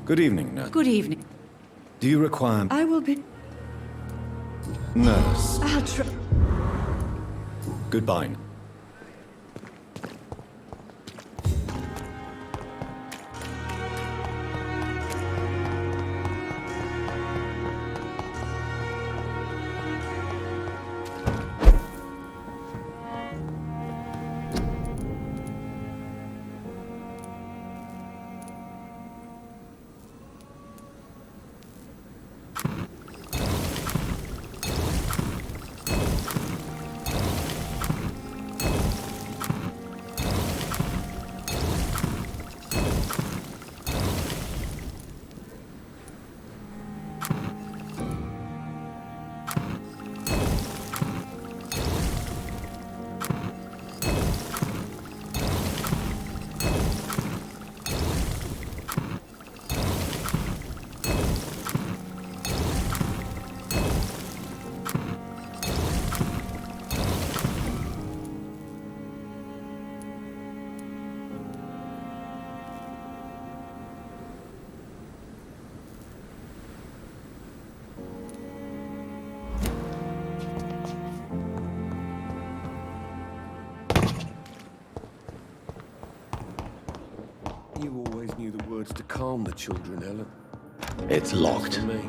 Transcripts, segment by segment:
Good evening, nurse. Good evening. Do you require... I will be... Nurse. I'll try... Goodbye. You always knew the words to calm the children, Ellen. It's locked. To me.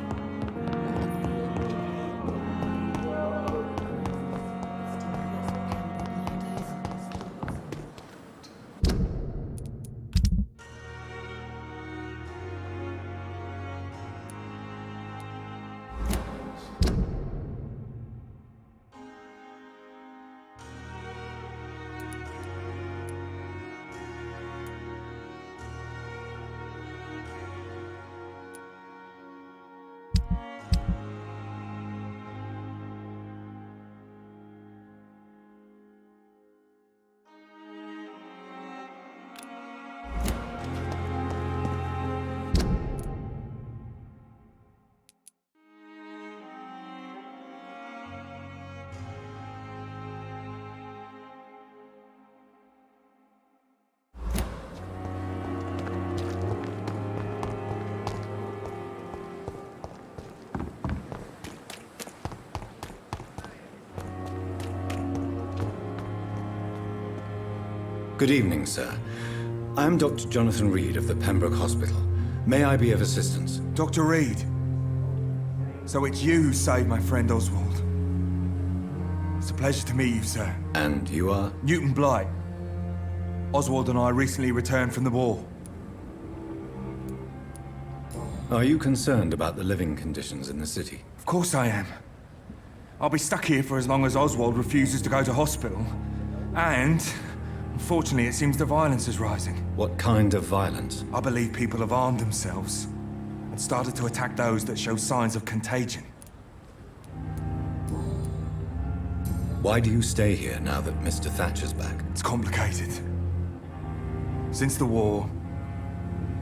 Good evening, sir. I am Dr. Jonathan Reid of the Pembroke Hospital. May I be of assistance? Dr. Reid. So it's you who saved my friend Oswald. It's a pleasure to meet you, sir. And you are? Newton Blight. Oswald and I recently returned from the war. Are you concerned about the living conditions in the city? Of course I am. I'll be stuck here for as long as Oswald refuses to go to hospital. And, unfortunately, it seems the violence is rising. What kind of violence? I believe people have armed themselves and started to attack those that show signs of contagion. Why do you stay here now that Mr. Thatcher's back? It's complicated. Since the war,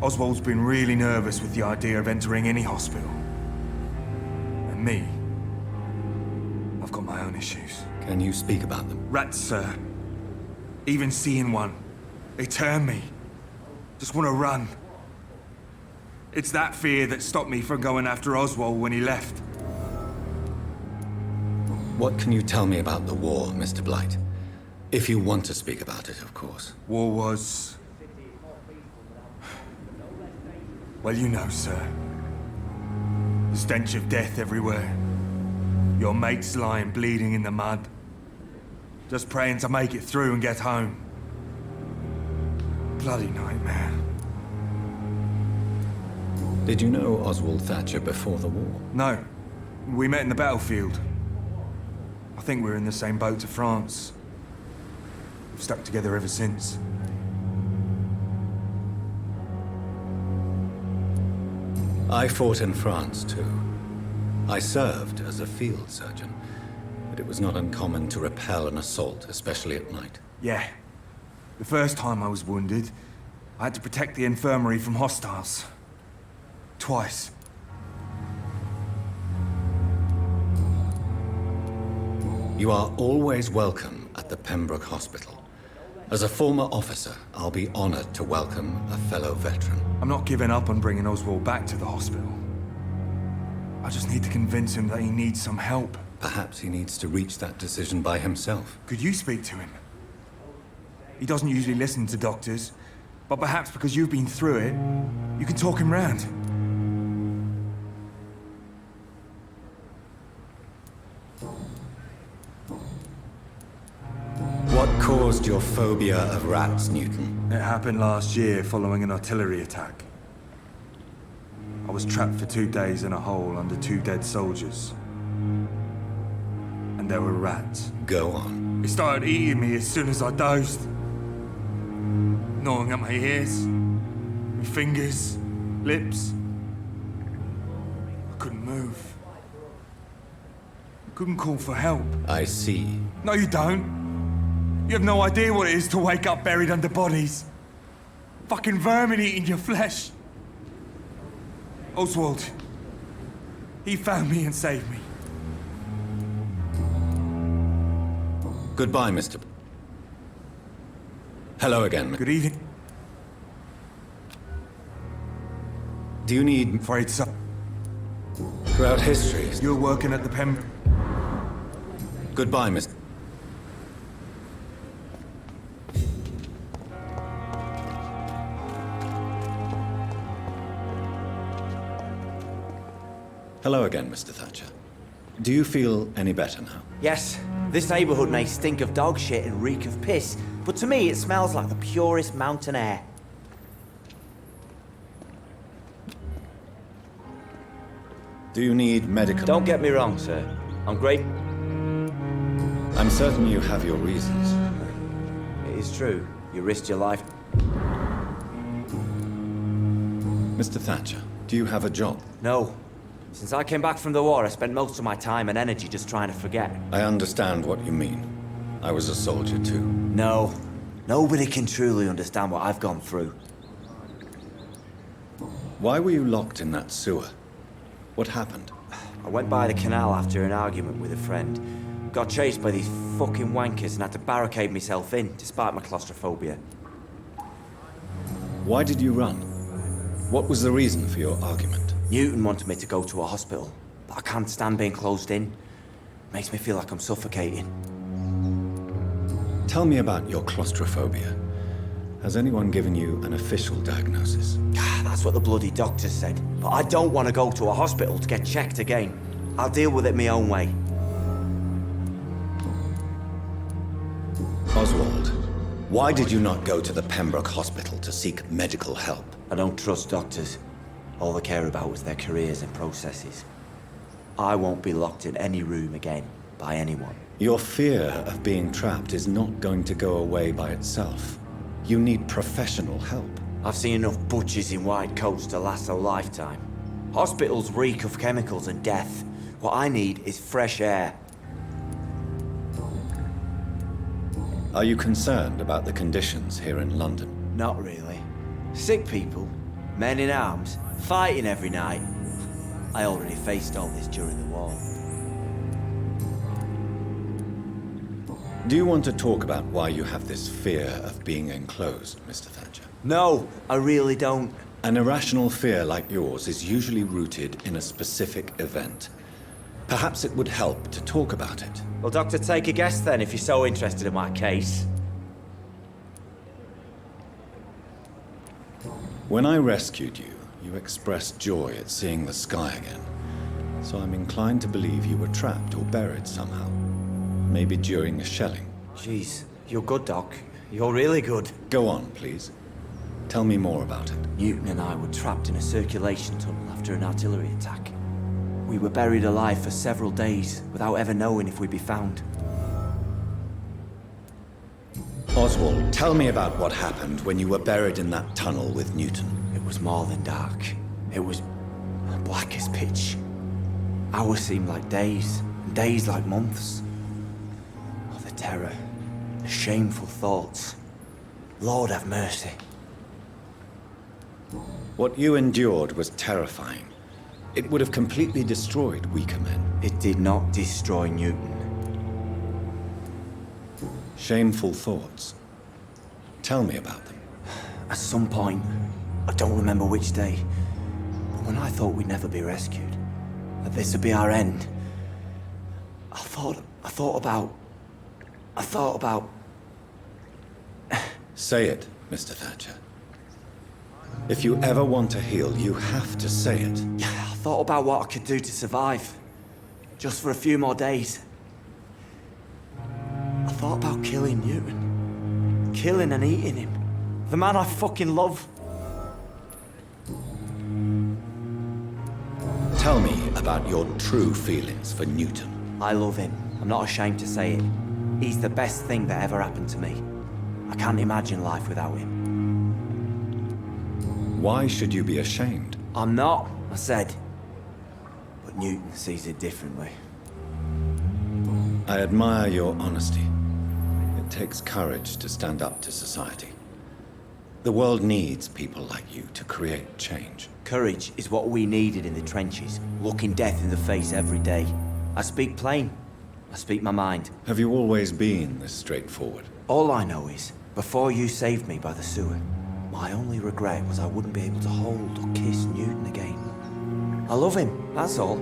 Oswald's been really nervous with the idea of entering any hospital. And me, I've got my own issues. Can you speak about them? Rats, sir. Even seeing one, they turn me. Just want to run. It's that fear that stopped me from going after Oswald when he left. What can you tell me about the war, Mr. Blight? If you want to speak about it, of course. War was... Well, you know, sir. The stench of death everywhere. Your mates lying bleeding in the mud. Just praying to make it through and get home. Bloody nightmare. Did you know Oswald Thatcher before the war? No. We met in the battlefield. I think we're in the same boat to France. We've stuck together ever since. I fought in France, too. I served as a field surgeon, but it was not uncommon to repel an assault, especially at night. Yeah. The first time I was wounded, I had to protect the infirmary from hostiles. Twice. You are always welcome at the Pembroke Hospital. As a former officer, I'll be honored to welcome a fellow veteran. I'm not giving up on bringing Oswald back to the hospital. I just need to convince him that he needs some help. Perhaps he needs to reach that decision by himself. Could you speak to him? He doesn't usually listen to doctors, but perhaps because you've been through it, you can talk him round. What caused your phobia of rats, Newton? It happened last year following an artillery attack. I was trapped for 2 days in a hole under 2 dead soldiers. And there were rats. Go on. They started eating me as soon as I dozed. Gnawing at my ears, my fingers, lips. I couldn't move. I couldn't call for help. I see. No, you don't. You have no idea what it is to wake up buried under bodies. Fucking vermin eating your flesh. Oswald. He found me and saved me. Goodbye, Mr. Hello again. Good evening. Do you need... Afraid so. Throughout history... You're working at the Pen... Goodbye, Mr. Hello again, Mr. Thatcher. Do you feel any better now? Yes, this neighborhood may stink of dog shit and reek of piss, but to me it smells like the purest mountain air. Do you need medical... Don't get me wrong, sir. I'm great. I'm certain you have your reasons. It is true. You risked your life. Mr. Thatcher, do you have a job? No. Since I came back from the war, I spent most of my time and energy just trying to forget. I understand what you mean. I was a soldier too. No. Nobody can truly understand what I've gone through. Why were you locked in that sewer? What happened? I went by the canal after an argument with a friend. Got chased by these fucking wankers and had to barricade myself in, despite my claustrophobia. Why did you run? What was the reason for your argument? Newton wanted me to go to a hospital, but I can't stand being closed in. Makes me feel like I'm suffocating. Tell me about your claustrophobia. Has anyone given you an official diagnosis? That's what the bloody doctors said. But I don't want to go to a hospital to get checked again. I'll deal with it my own way. Oswald, why did you not go to the Pembroke Hospital to seek medical help? I don't trust doctors. All they care about is their careers and processes. I won't be locked in any room again by anyone. Your fear of being trapped is not going to go away by itself. You need professional help. I've seen enough butchers in white coats to last a lifetime. Hospitals reek of chemicals and death. What I need is fresh air. Are you concerned about the conditions here in London? Not really. Sick people, men in arms, fighting every night. I already faced all this during the war. Do you want to talk about why you have this fear of being enclosed, Mr. Thatcher? No, I really don't. An irrational fear like yours is usually rooted in a specific event. Perhaps it would help to talk about it. Well, Doctor, take a guess then if you're so interested in my case. When I rescued you, you expressed joy at seeing the sky again. So I'm inclined to believe you were trapped or buried somehow. Maybe during a shelling. Jeez, you're good, Doc. You're really good. Go on, please. Tell me more about it. Newton and I were trapped in a circulation tunnel after an artillery attack. We were buried alive for several days without ever knowing if we'd be found. Oswald, tell me about what happened when you were buried in that tunnel with Newton. It was more than dark. It was black as pitch. Hours seemed like days, and days like months. Oh, the terror, the shameful thoughts. Lord have mercy. What you endured was terrifying. It would have completely destroyed weaker men. It did not destroy Newton. Shameful thoughts. Tell me about them. At some point, I don't remember which day, but when I thought we'd never be rescued, that this would be our end, I thought about... Say it, Mr. Thatcher. If you ever want to heal, you have to say it. I thought about what I could do to survive, just for a few more days. I thought about killing Newton. Killing and eating him. The man I fucking love. Tell me about your true feelings for Newton. I love him. I'm not ashamed to say it. He's the best thing that ever happened to me. I can't imagine life without him. Why should you be ashamed? I'm not, I said. But Newton sees it differently. I admire your honesty. It takes courage to stand up to society. The world needs people like you to create change. Courage is what we needed in the trenches, looking death in the face every day. I speak plain. I speak my mind. Have you always been this straightforward? All I know is, before you saved me by the sewer, my only regret was I wouldn't be able to hold or kiss Newton again. I love him, that's all.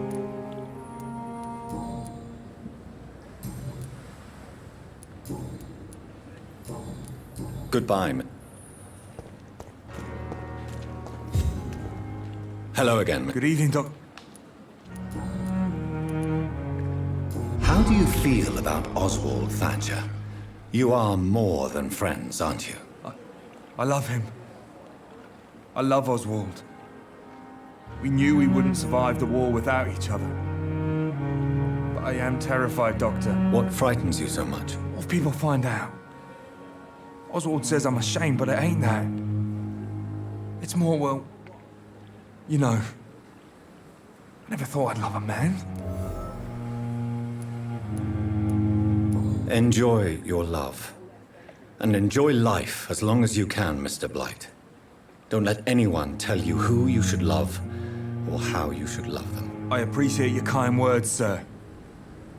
Goodbye. Hello again. Good evening, Doc. How do you feel about Oswald Thatcher? You are more than friends, aren't you? I love him. I love Oswald. We knew we wouldn't survive the war without each other. But I am terrified, Doctor. What frightens you so much? What if people find out? Oswald says I'm ashamed, but it ain't that. It's more, well, you know, I never thought I'd love a man. Enjoy your love. And enjoy life as long as you can, Mr. Blight. Don't let anyone tell you who you should love or how you should love them. I appreciate your kind words, sir.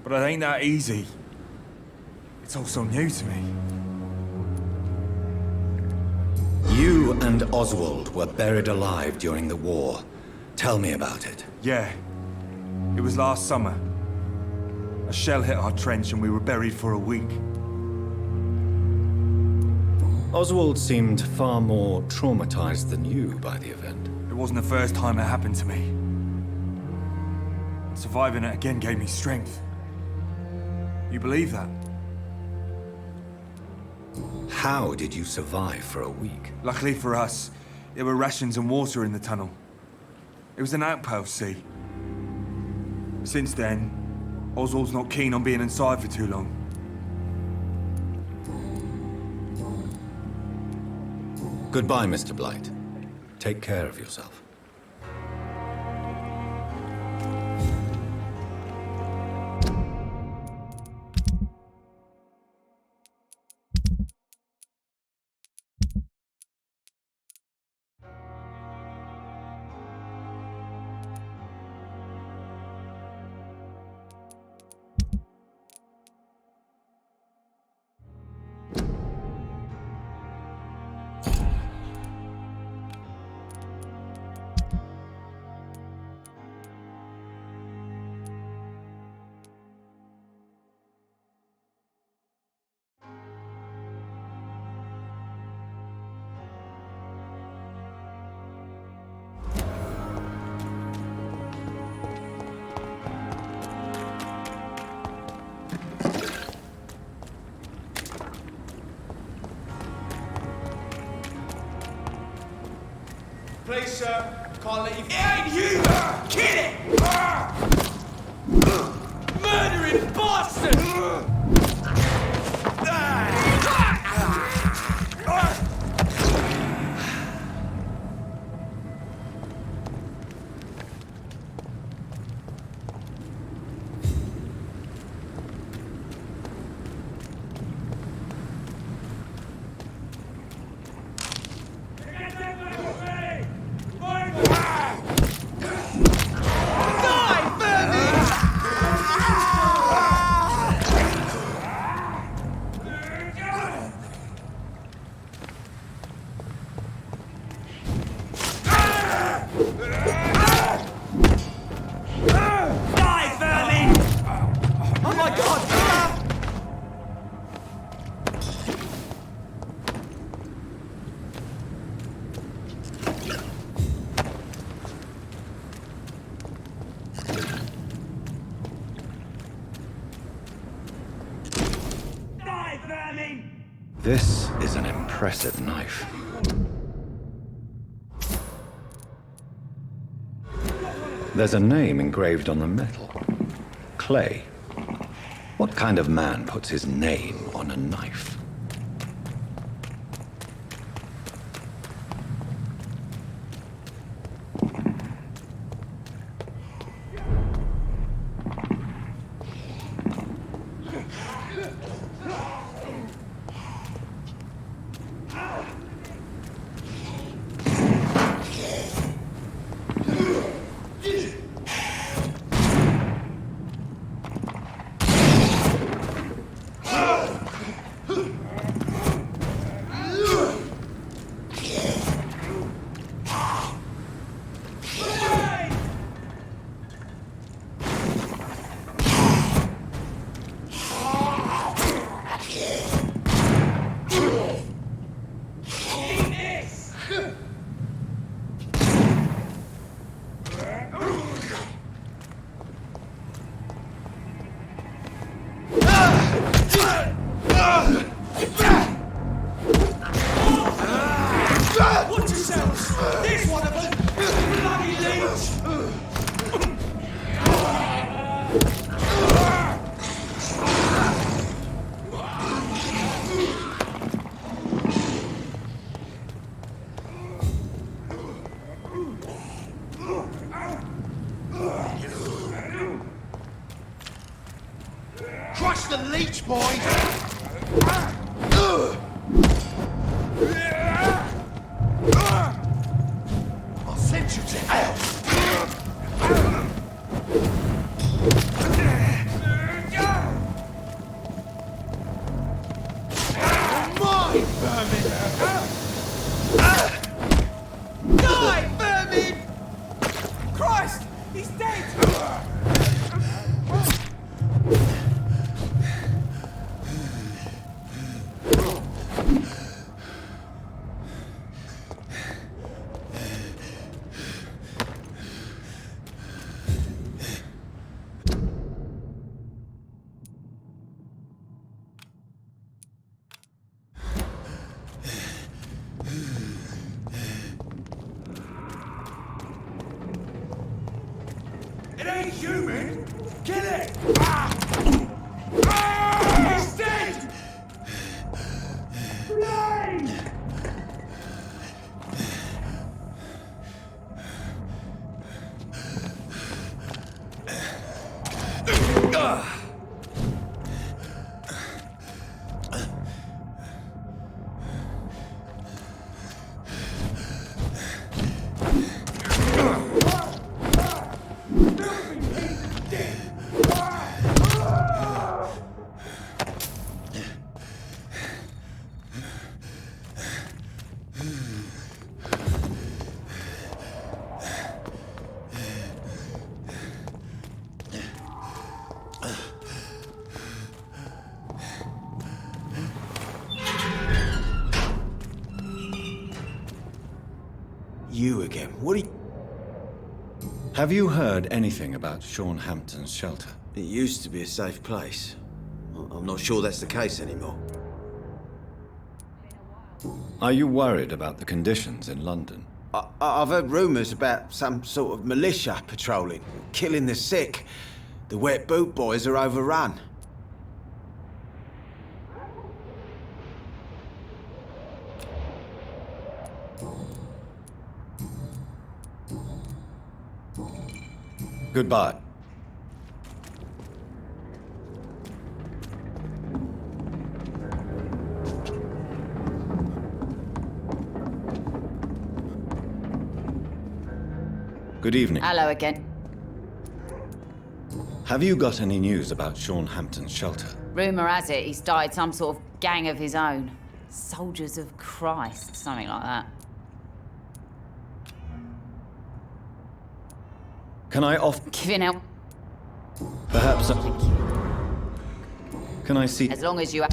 But it ain't that easy. It's all so new to me. You and Oswald were buried alive during the war. Tell me about it. Yeah. It was last summer. A shell hit our trench and we were buried for a week. Oswald seemed far more traumatized than you by the event. It wasn't the first time it happened to me. Surviving it again gave me strength. You believe that? How did you survive for a week? Luckily for us, there were rations and water in the tunnel. It was an outpost, see? Since then, Oswald's not keen on being inside for too long. Goodbye, Mr. Blight. Take care of yourself. Please, sir. Can't let you... It ain't you! Kill it! Murdering bastard! This is an impressive knife. There's a name engraved on the metal. Clay. What kind of man puts his name on a knife? Watch yourselves! There's one of them! Bloody leech! Crush the leech, boys! I'll send you to hell! Mine, vermin! Die, vermin! Christ! He's dead! It ain't human! Kill it! He's dead! Blade! You again? What are you... Have you heard anything about Sean Hampton's shelter? It used to be a safe place. I'm not sure that's the case anymore. Are you worried about the conditions in London? I've heard rumours about some sort of militia patrolling, killing the sick. The wet boot boys are overrun. Goodbye. Good evening. Hello again. Have you got any news about Sean Hampton's shelter? Rumour has it he's started some sort of gang of his own. Soldiers of Christ, something like that. Can I off... Giving out Perhaps... Can I see... as long as you...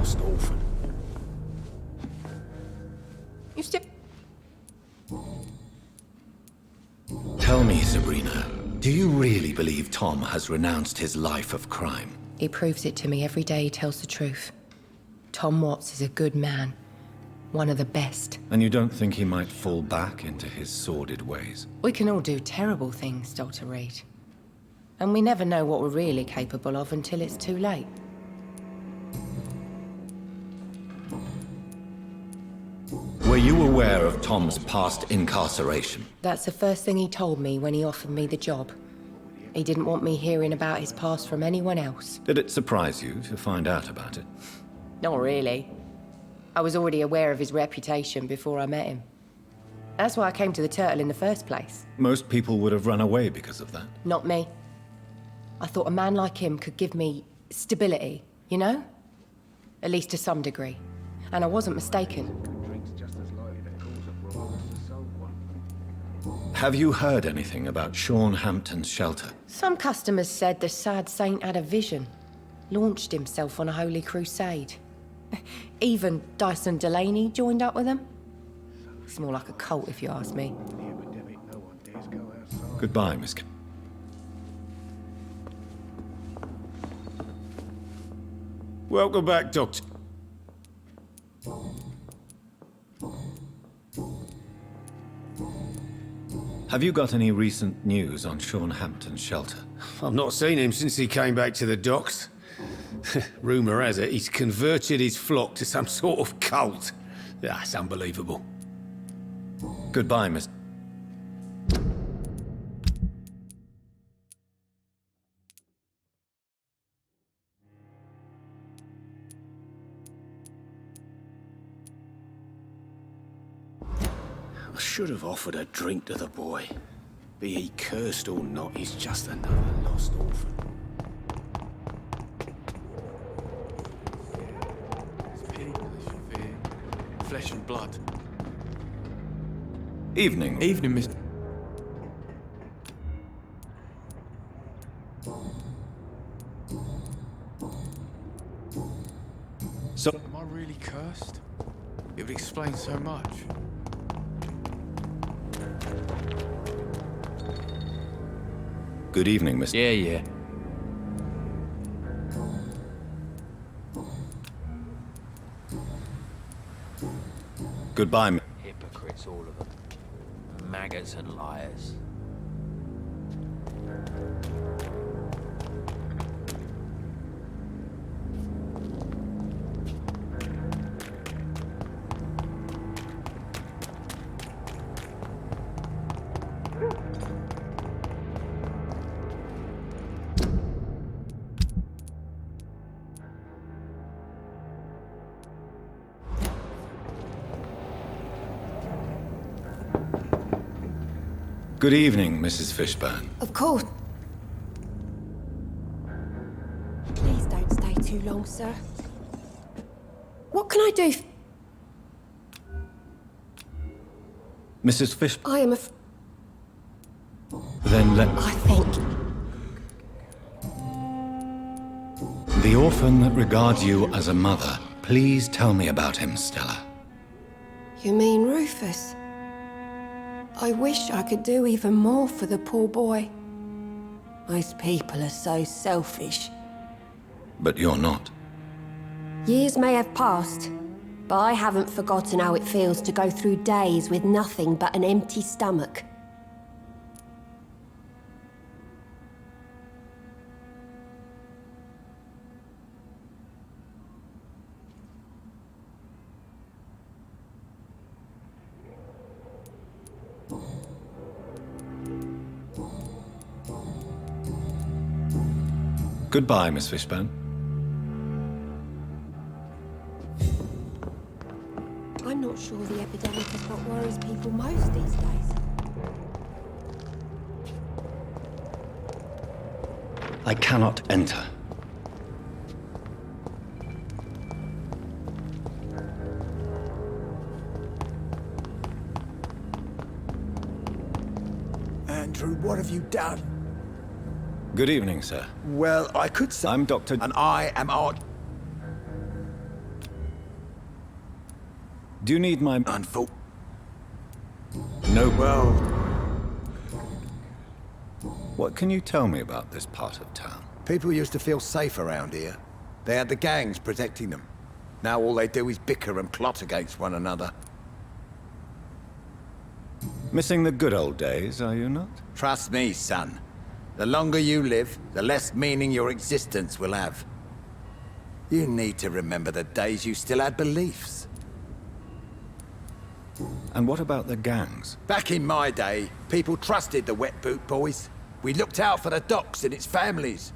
lost orphan. You still... Tell me, Sabrina, do you really believe Tom has renounced his life of crime? He proves it to me every day he tells the truth. Tom Watts is a good man. One of the best. And you don't think he might fall back into his sordid ways? We can all do terrible things, Dr. Reid. And we never know what we're really capable of until it's too late. Were you aware of Tom's past incarceration? That's the first thing he told me when he offered me the job. He didn't want me hearing about his past from anyone else. Did it surprise you to find out about it? Not really. I was already aware of his reputation before I met him. That's why I came to the Turtle in the first place. Most people would have run away because of that. Not me. I thought a man like him could give me stability, you know? At least to some degree. And I wasn't mistaken. Have you heard anything about Sean Hampton's shelter? Some customers said the sad saint had a vision. Launched himself on a holy crusade. Even Dyson Delaney joined up with him. It's more like a cult, if you ask me. Goodbye, Miss Welcome back, Doctor. Have you got any recent news on Sean Hampton's shelter? I've not seen him since he came back to the docks. Rumour has it he's converted his flock to some sort of cult. That's unbelievable. Goodbye, Miss... I should have offered a drink to the boy. Be he cursed or not, he's just another lost orphan. Flesh and blood. Evening. Evening, Mr. So... Am I really cursed? It would explain so much. Good evening, Miss... Yeah. Goodbye, Hypocrites, all of them. Maggots and liars. Good evening, Mrs. Fishburne. Of course. Please don't stay too long, sir. What can I do? Mrs. Fish... I am a... Then let... I think... The orphan that regards you as a mother. Please tell me about him, Stella. You mean Rufus? I wish I could do even more for the poor boy. Most people are so selfish. But you're not. Years may have passed, but I haven't forgotten how it feels to go through days with nothing but an empty stomach. Goodbye, Miss Fishburne. I'm not sure the epidemic is what worries people most these days. I cannot enter. Andrew, what have you done? Good evening, sir. Well, I could say... I'm Dr... And I am Art... Do you need my... Unful... No. Well... What can you tell me about this part of town? People used to feel safe around here. They had the gangs protecting them. Now all they do is bicker and plot against one another. Missing the good old days, are you not? Trust me, son. The longer you live, the less meaning your existence will have. You need to remember the days you still had beliefs. And what about the gangs? Back in my day, people trusted the Wet Boot Boys. We looked out for the docks and its families.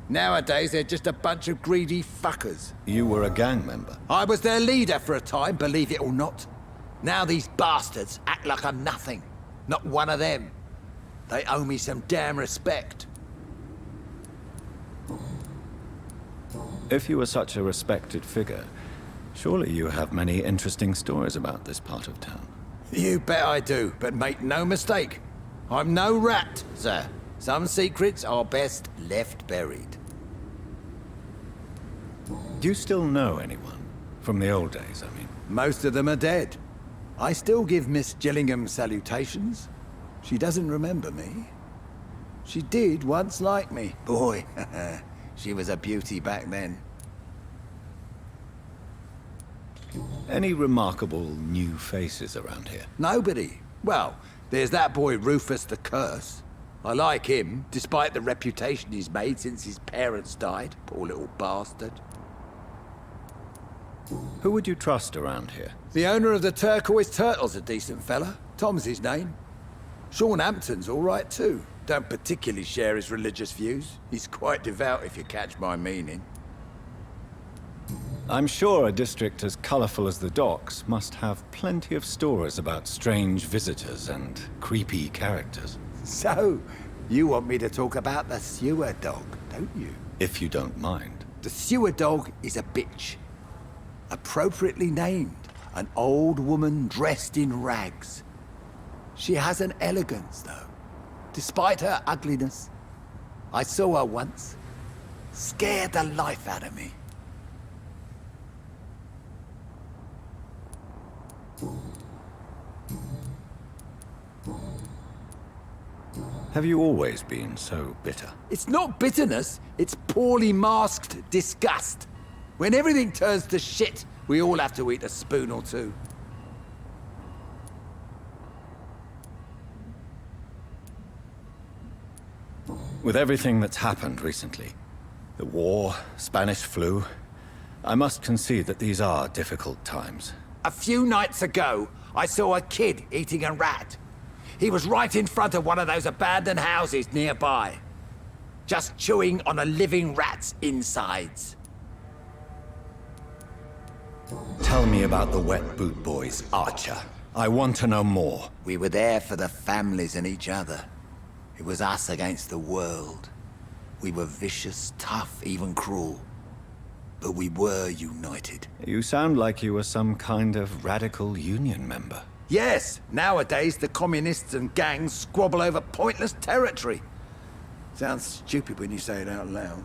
Nowadays, they're just a bunch of greedy fuckers. You were a gang member? I was their leader for a time, believe it or not. Now these bastards act like I'm nothing. Not one of them. They owe me some damn respect. If you were such a respected figure, surely you have many interesting stories about this part of town. You bet I do, but make no mistake. I'm no rat, sir. Some secrets are best left buried. Do you still know anyone? From the old days, I mean. Most of them are dead. I still give Miss Gillingham salutations. She doesn't remember me. She did once like me. Boy, she was a beauty back then. Any remarkable new faces around here? Nobody. Well, there's that boy Rufus the Curse. I like him, despite the reputation he's made since his parents died. Poor little bastard. Who would you trust around here? The owner of the Turquoise Turtle's a decent fella. Tom's his name. Sean Hampton's all right too. Don't particularly share his religious views. He's quite devout, if you catch my meaning. I'm sure a district as colourful as the docks must have plenty of stories about strange visitors and creepy characters. So, you want me to talk about the sewer dog, don't you? If you don't mind. The sewer dog is a bitch. Appropriately named. An old woman dressed in rags. She has an elegance, though. Despite her ugliness. I saw her once. Scared the life out of me. Have you always been so bitter? It's not bitterness, it's poorly masked disgust. When everything turns to shit, we all have to eat a spoon or two. With everything that's happened recently, the war, Spanish flu, I must concede that these are difficult times. A few nights ago, I saw a kid eating a rat. He was right in front of one of those abandoned houses nearby. Just chewing on a living rat's insides. Tell me about the Wet Boot Boys, Archer. I want to know more. We were there for the families and each other. It was us against the world. We were vicious, tough, even cruel. But we were united. You sound like you were some kind of radical union member. Yes, nowadays the communists and gangs squabble over pointless territory. Sounds stupid when you say it out loud.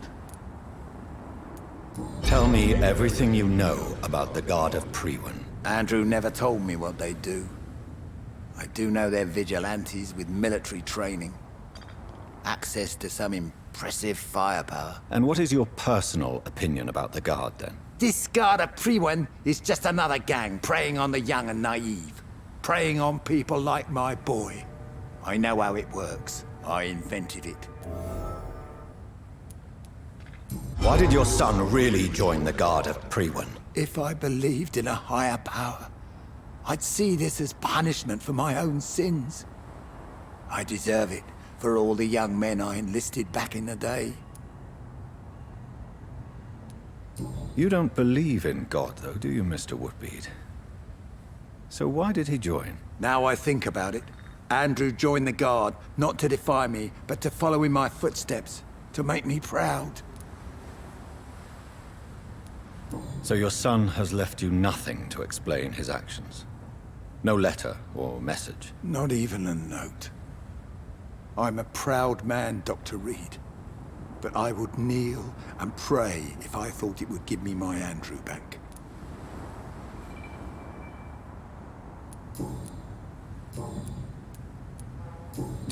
Tell me everything you know about the Guard of Priwen. Andrew never told me what they do. I do know they're vigilantes with military training. Access to some impressive firepower. And what is your personal opinion about the Guard, then? This Guard of Priwen is just another gang preying on the young and naive. Preying on people like my boy. I know how it works. I invented it. Why did your son really join the Guard of Priwen? If I believed in a higher power, I'd see this as punishment for my own sins. I deserve it for all the young men I enlisted back in the day. You don't believe in God, though, do you, Mr. Woodbead? So why did he join? Now I think about it, Andrew joined the Guard, not to defy me, but to follow in my footsteps, to make me proud. So your son has left you nothing to explain his actions? No letter or message? Not even a note. I'm a proud man, Dr. Reid. But I would kneel and pray if I thought it would give me my Andrew back.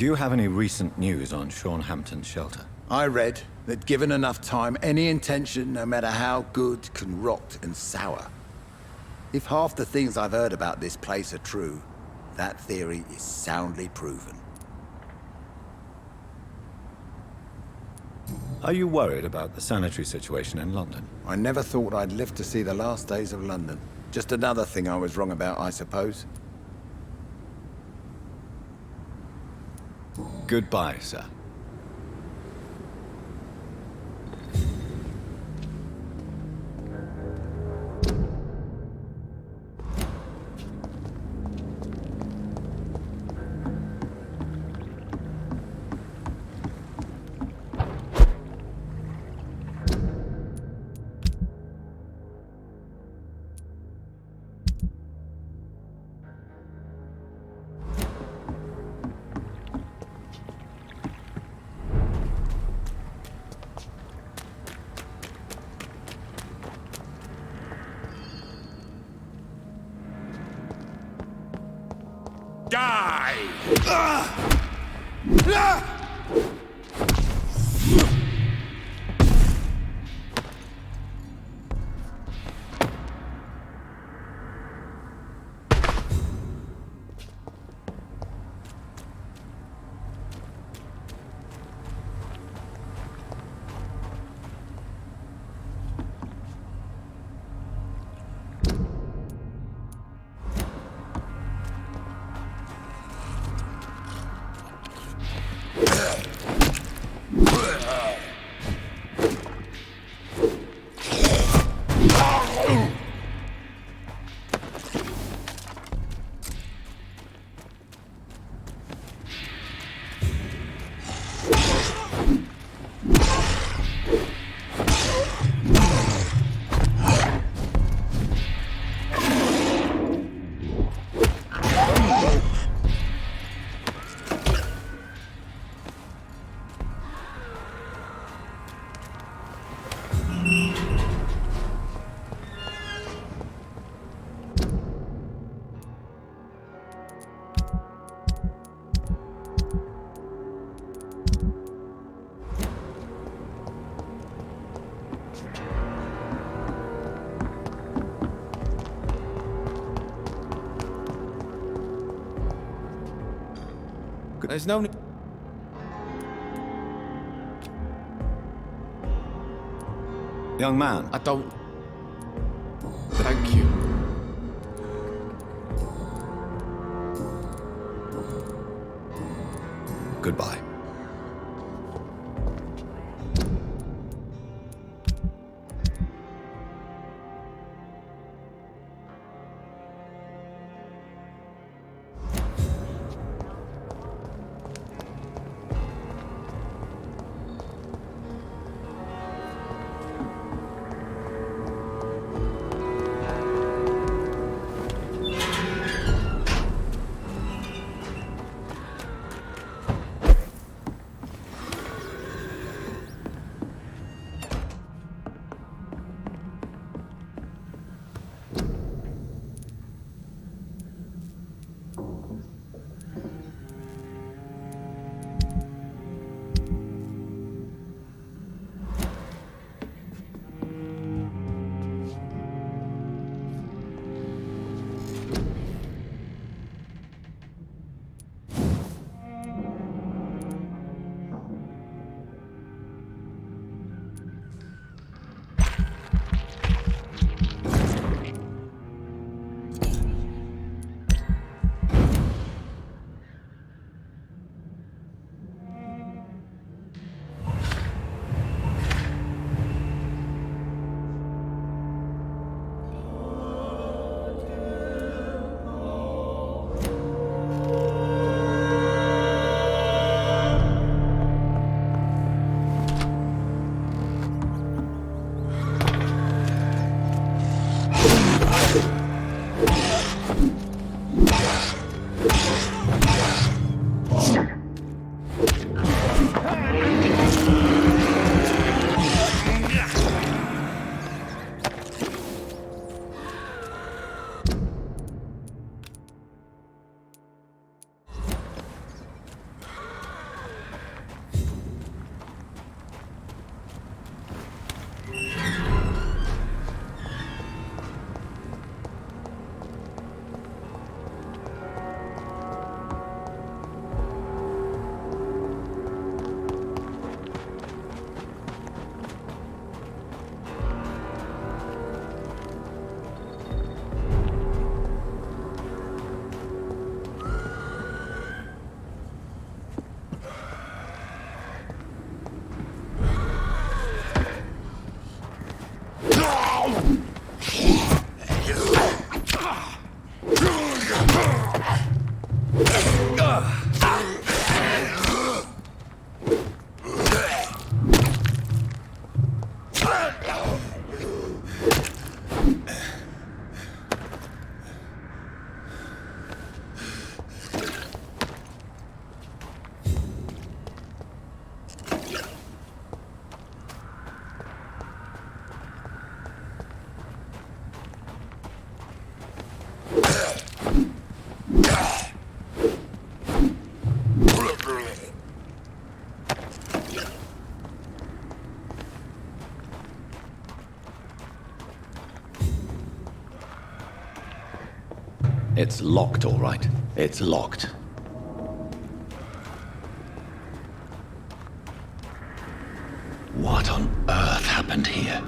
Do you have any recent news on Sean Hampton's shelter? I read that given enough time, any intention, no matter how good, can rot and sour. If half the things I've heard about this place are true, that theory is soundly proven. Are you worried about the sanitary situation in London? I never thought I'd live to see the last days of London. Just another thing I was wrong about, I suppose. Goodbye, sir. There's no... Young man. I don't... Thank you. Goodbye. It's locked, all right. It's locked. What on earth happened here?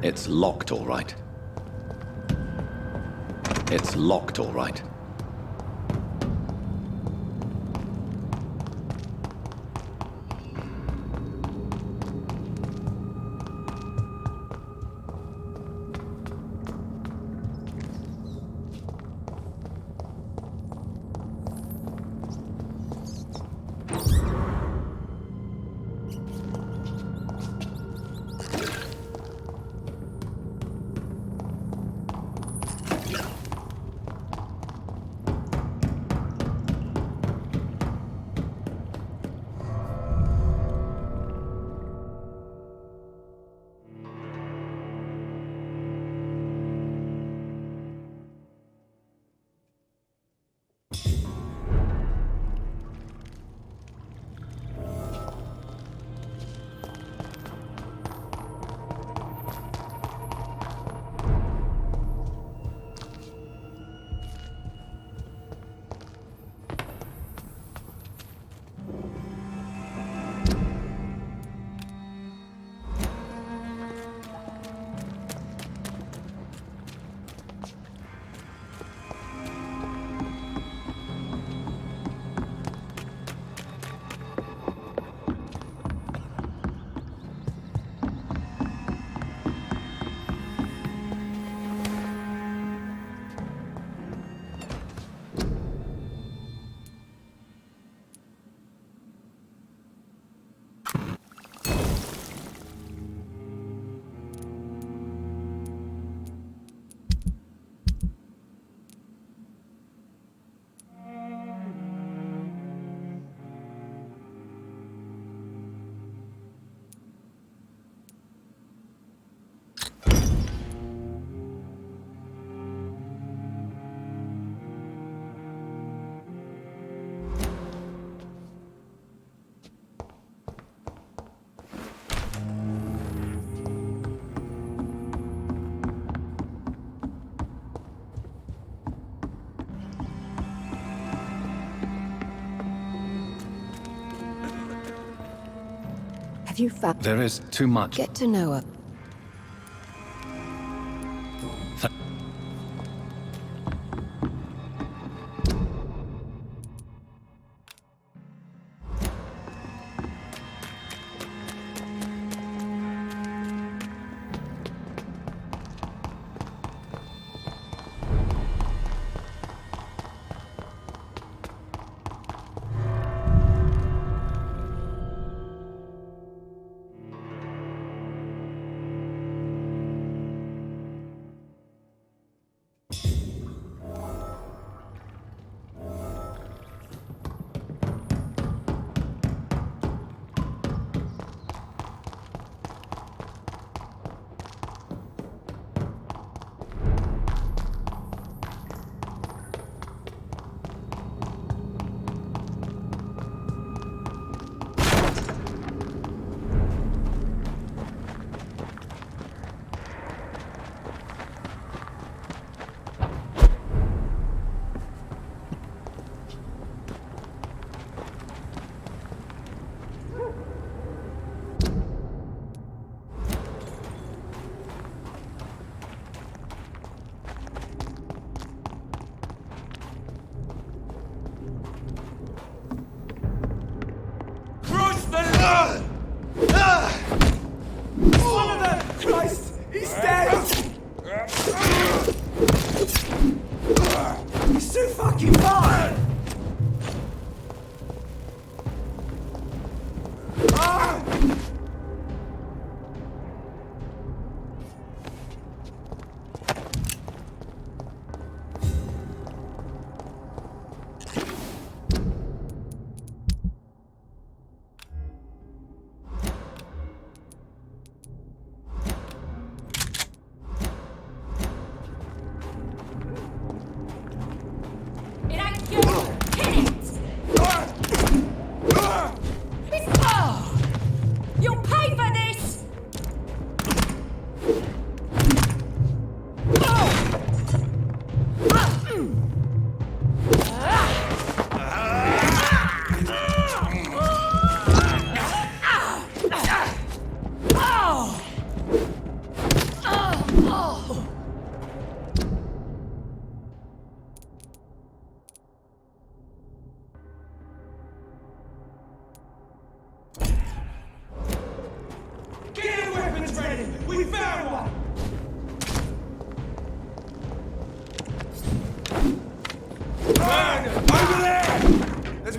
It's locked, all right. It's locked, all right. Have you found... There is too much. Get to know her.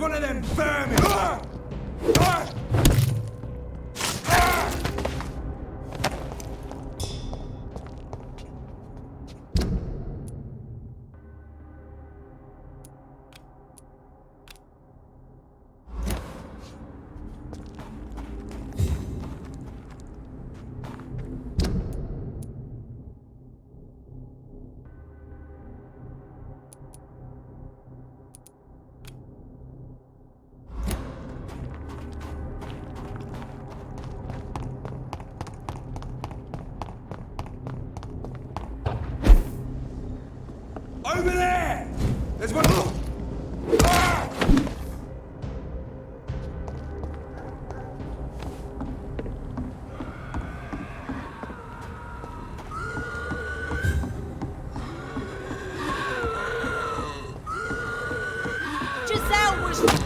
one of them vermin! Over there! There's one. Giselle was